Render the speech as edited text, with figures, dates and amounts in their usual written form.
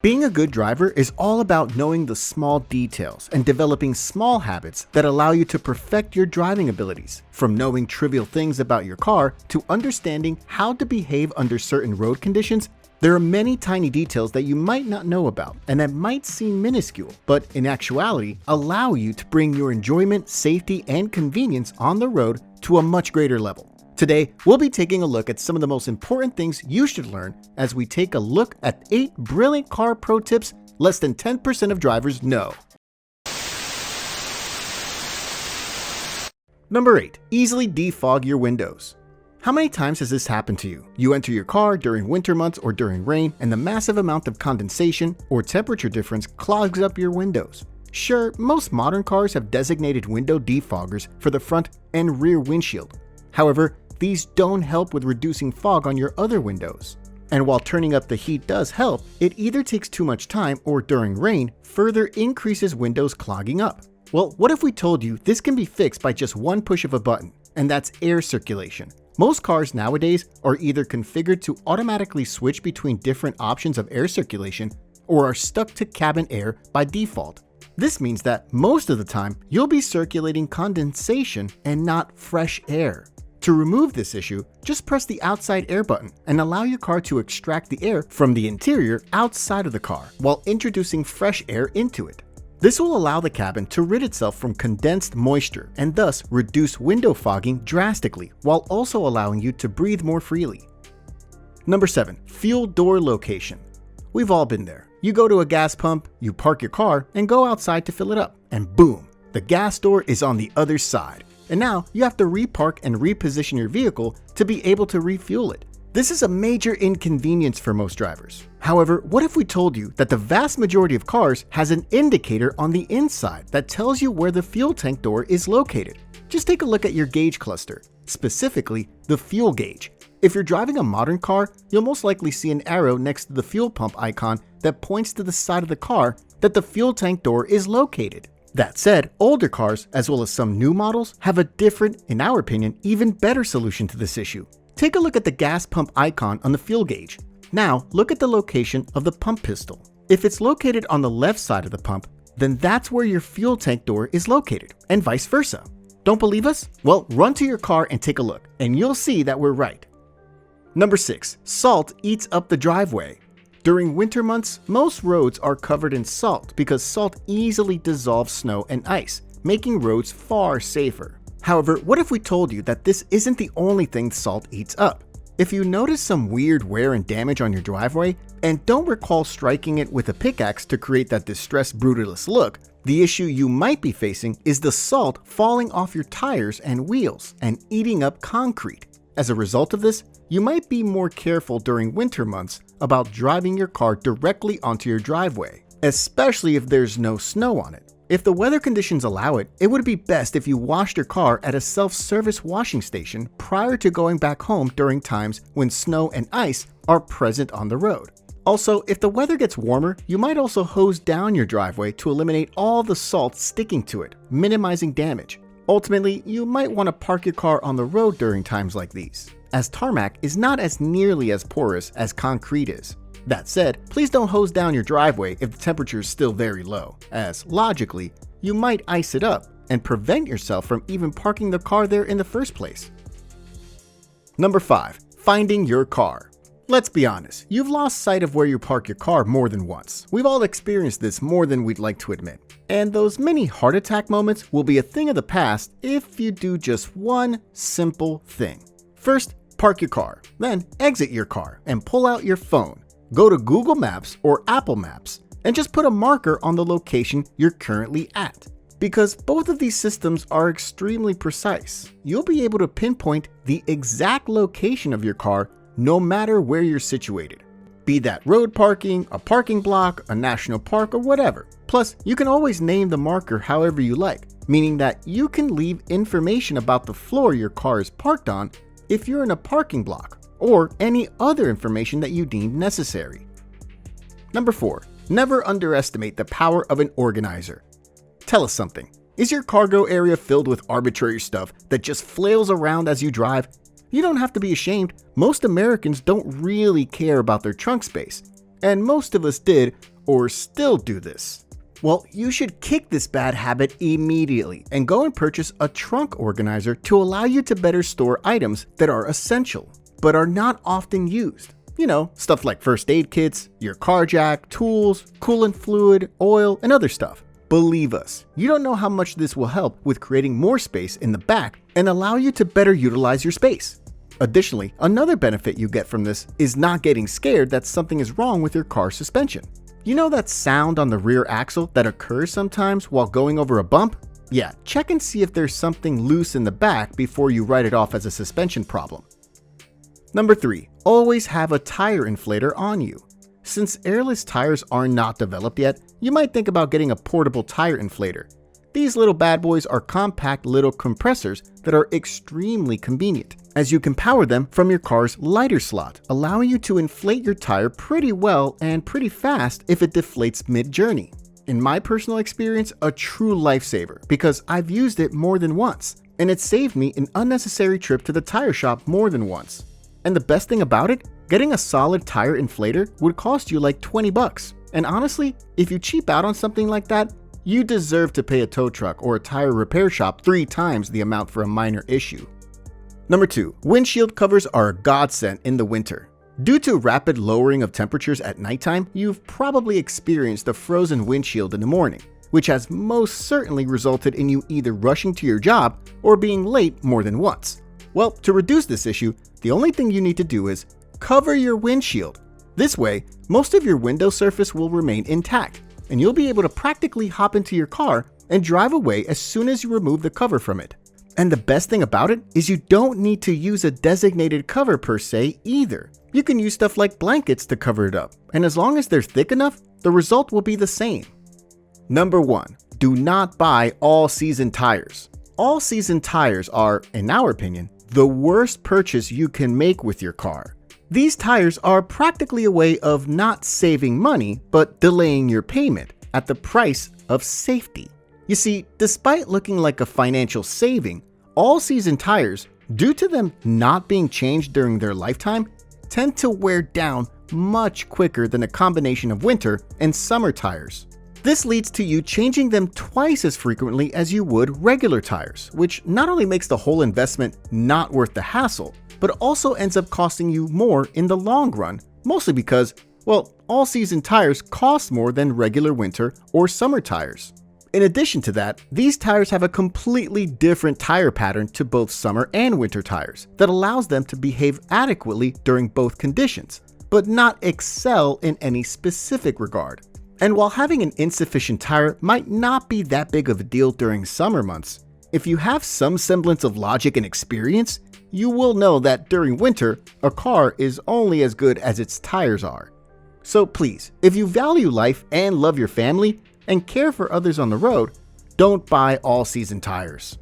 Being a good driver is all about knowing the small details and developing small habits that allow you to perfect your driving abilities. From knowing trivial things about your car to understanding how to behave under certain road conditions, there are many tiny details that you might not know about and that might seem minuscule, but in actuality allow you to bring your enjoyment, safety, and convenience on the road to a much greater level. Today, we'll be taking a look at some of the most important things you should learn as we take a look at 8 brilliant car pro tips less than 10% of drivers know. Number 8. Easily defog your windows. How many times has this happened to you? You enter your car during winter months or during rain, and the massive amount of condensation or temperature difference clogs up your windows. Sure, most modern cars have designated window defoggers for the front and rear windshield. However, these don't help with reducing fog on your other windows. And while turning up the heat does help, it either takes too much time or during rain further increases windows clogging up. Well, what if we told you this can be fixed by just one push of a button, and that's air circulation? Most cars nowadays are either configured to automatically switch between different options of air circulation or are stuck to cabin air by default. This means that most of the time you'll be circulating condensation and not fresh air. To remove this issue, just press the outside air button and allow your car to extract the air from the interior outside of the car while introducing fresh air into it. This will allow the cabin to rid itself from condensed moisture and thus reduce window fogging drastically while also allowing you to breathe more freely. Number 7. Fuel door location. We've all been there. You go to a gas pump, you park your car, and go outside to fill it up, and boom, the gas door is on the other side. And now you have to repark and reposition your vehicle to be able to refuel it. This is a major inconvenience for most drivers. However, what if we told you that the vast majority of cars has an indicator on the inside that tells you where the fuel tank door is located? Just take a look at your gauge cluster, specifically the fuel gauge. If you're driving a modern car, you'll most likely see an arrow next to the fuel pump icon that points to the side of the car that the fuel tank door is located. That said, older cars, as well as some new models, have a different, in our opinion, even better solution to this issue. Take a look at the gas pump icon on the fuel gauge. Now, look at the location of the pump pistol. If it's located on the left side of the pump, then that's where your fuel tank door is located, and vice versa. Don't believe us? Well, run to your car and take a look, and you'll see that we're right. Number 6. Salt eats up the driveway. During winter months, most roads are covered in salt because salt easily dissolves snow and ice, making roads far safer. However, what if we told you that this isn't the only thing salt eats up? If you notice some weird wear and damage on your driveway and don't recall striking it with a pickaxe to create that distressed, brutalist look, the issue you might be facing is the salt falling off your tires and wheels and eating up concrete. As a result of this, you might be more careful during winter months about driving your car directly onto your driveway, especially if there's no snow on it. If the weather conditions allow it, it would be best if you washed your car at a self-service washing station prior to going back home during times when snow and ice are present on the road. Also, if the weather gets warmer, you might also hose down your driveway to eliminate all the salt sticking to it, minimizing damage. Ultimately, you might want to park your car on the road during times like these, as tarmac is not as nearly as porous as concrete is. That said, please don't hose down your driveway if the temperature is still very low, as logically, you might ice it up and prevent yourself from even parking the car there in the first place. Number 5. Finding your car. Let's be honest, you've lost sight of where you park your car more than once. We've all experienced this more than we'd like to admit. And those mini heart attack moments will be a thing of the past if you do just one simple thing. First, park your car. Then exit your car and pull out your phone. Go to Google Maps or Apple Maps and just put a marker on the location you're currently at. Because both of these systems are extremely precise, you'll be able to pinpoint the exact location of your car no matter where you're situated. Be that road parking, a parking block, a national park, or whatever. Plus, you can always name the marker however you like, meaning that you can leave information about the floor your car is parked on if you're in a parking block, or any other information that you deem necessary. Number 4. Never underestimate the power of an organizer. Tell us something. Is your cargo area filled with arbitrary stuff that just flails around as you drive? You don't have to be ashamed. Most Americans don't really care about their trunk space. and most of us did or still do this. Well, you should kick this bad habit immediately and go and purchase a trunk organizer to allow you to better store items that are essential, but are not often used. You know, stuff like first aid kits, your car jack, tools, coolant fluid, oil, and other stuff. Believe us, you don't know how much this will help with creating more space in the back and allow you to better utilize your space. Additionally, another benefit you get from this is not getting scared that something is wrong with your car's suspension. You know that sound on the rear axle that occurs sometimes while going over a bump? Yeah, check and see if there's something loose in the back before you write it off as a suspension problem. Number 3, always have a tire inflator on you. Since airless tires are not developed yet, you might think about getting a portable tire inflator. These little bad boys are compact little compressors that are extremely convenient, as you can power them from your car's lighter slot, allowing you to inflate your tire pretty well and pretty fast if it deflates mid-journey. In my personal experience, a true lifesaver because I've used it more than once, and it saved me an unnecessary trip to the tire shop more than once. And the best thing about it, getting a solid tire inflator would cost you like 20 bucks. And honestly, if you cheap out on something like that, you deserve to pay a tow truck or a tire repair shop 3 times the amount for a minor issue. Number 2, windshield covers are a godsend in the winter. Due to rapid lowering of temperatures at nighttime, you've probably experienced a frozen windshield in the morning, which has most certainly resulted in you either rushing to your job or being late more than once. Well, to reduce this issue, the only thing you need to do is cover your windshield. This way, most of your window surface will remain intact, and you'll be able to practically hop into your car and drive away as soon as you remove the cover from it. And the best thing about it is you don't need to use a designated cover per se either. You can use stuff like blankets to cover it up, and as long as they're thick enough, the result will be the same. Number 1, do not buy all-season tires. All-season tires are, in our opinion, the worst purchase you can make with your car. These tires are practically a way of not saving money, but delaying your payment at the price of safety. You see, despite looking like a financial saving, all-season tires, due to them not being changed during their lifetime, tend to wear down much quicker than a combination of winter and summer tires. This leads to you changing them twice as frequently as you would regular tires, which not only makes the whole investment not worth the hassle, but also ends up costing you more in the long run, mostly because, well, all-season tires cost more than regular winter or summer tires. In addition to that, these tires have a completely different tire pattern to both summer and winter tires that allows them to behave adequately during both conditions, but not excel in any specific regard. And while having an insufficient tire might not be that big of a deal during summer months, if you have some semblance of logic and experience, you will know that during winter, a car is only as good as its tires are. So please, if you value life and love your family and care for others on the road, don't buy all-season tires.